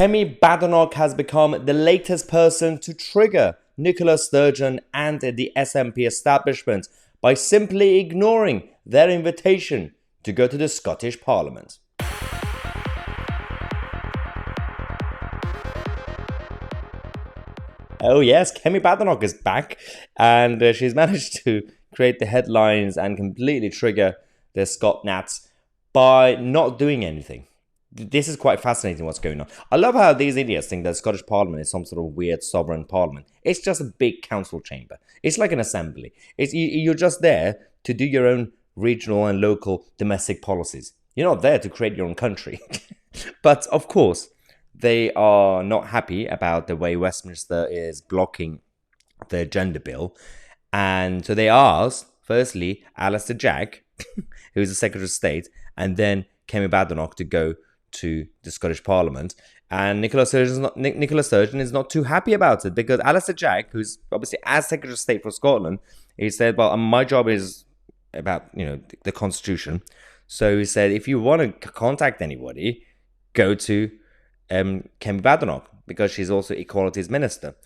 Kemi Badenoch has become the latest person to trigger Nicola Sturgeon and the SNP establishment by simply ignoring their invitation to go to the Scottish Parliament. Oh yes, Kemi Badenoch is back, and she's managed to create the headlines and completely trigger the Scot Nats by not doing anything. This is quite fascinating what's going on. I love how these idiots think that the Scottish Parliament is some sort of weird sovereign parliament. It's just a big council chamber. It's like an assembly. You're just there to do your own regional and local domestic policies. You're not there to create your own country. But of course, they are not happy about the way Westminster is blocking the gender bill. And so they asked, firstly, Alistair Jack, who's the Secretary of State, and then Kemi Badenoch to go to the Scottish Parliament. And Nicola Sturgeon is not too happy about it, because Alistair Jack, who's obviously as Secretary of State for Scotland, he said, well, my job is about, the Constitution. So he said, if you want to contact anybody, go to Kemi Badenoch, because she's also Equalities Minister.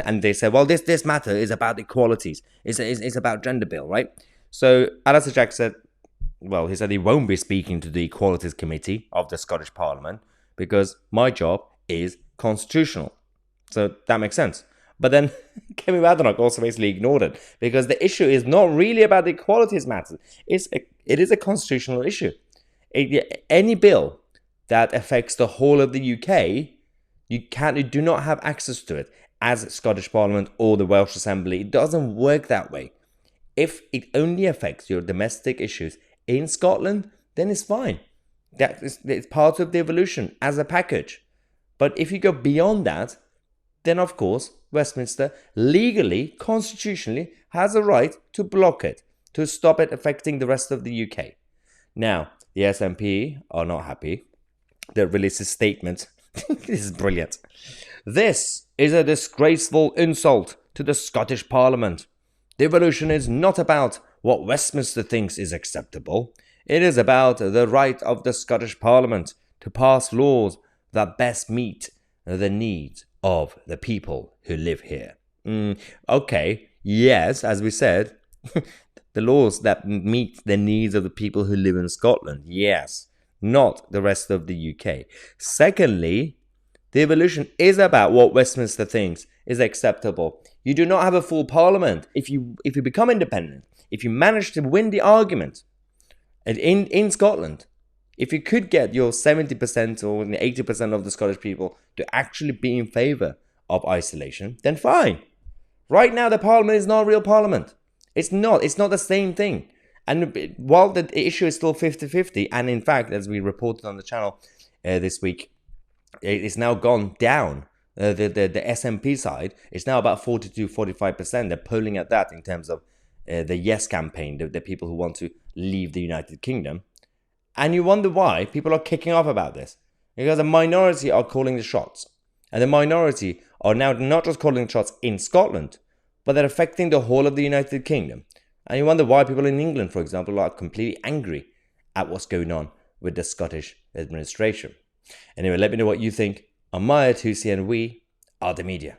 And they said, well, this matter is about equalities. It's about gender bill, right? So Alistair Jack said, well, he said he won't be speaking to the Equalities Committee of the Scottish Parliament because my job is constitutional. So that makes sense. But then Kemi Badenoch also basically ignored it, because the issue is not really about the equalities matter. It is a constitutional issue. Any bill that affects the whole of the UK, you do not have access to it as Scottish Parliament or the Welsh Assembly. It doesn't work that way. If it only affects your domestic issues in Scotland, then it's fine. It's part of the evolution as a package. But if you go beyond that, then of course Westminster legally, constitutionally, has a right to block it, to stop it affecting the rest of the UK. Now, the SNP are not happy. They released a statement. This is brilliant. This is a disgraceful insult to the Scottish Parliament. The evolution is not about what Westminster thinks is acceptable. It is about the right of the Scottish Parliament to pass laws that best meet the needs of the people who live here. Okay, yes, as we said, the laws that meet the needs of the people who live in Scotland, yes, not the rest of the UK. Secondly, the evolution is about what Westminster thinks is acceptable. You do not have a full parliament. If you become independent, if you manage to win the argument in Scotland, if you could get your 70% or 80% of the Scottish people to actually be in favour of isolation, then fine. Right now, the parliament is not a real parliament. It's not the same thing. And while the issue is still 50-50, and in fact, as we reported on the channel this week, it's now gone down. The SNP side is now about 42-45%. They're polling at that in terms of the Yes campaign, the people who want to leave the United Kingdom. And you wonder why people are kicking off about this. Because the minority are calling the shots. And the minority are now not just calling the shots in Scotland, but they're affecting the whole of the United Kingdom. And you wonder why people in England, for example, are completely angry at what's going on with the Scottish administration. Anyway, let me know what you think. I'm Tousi, and we are the media.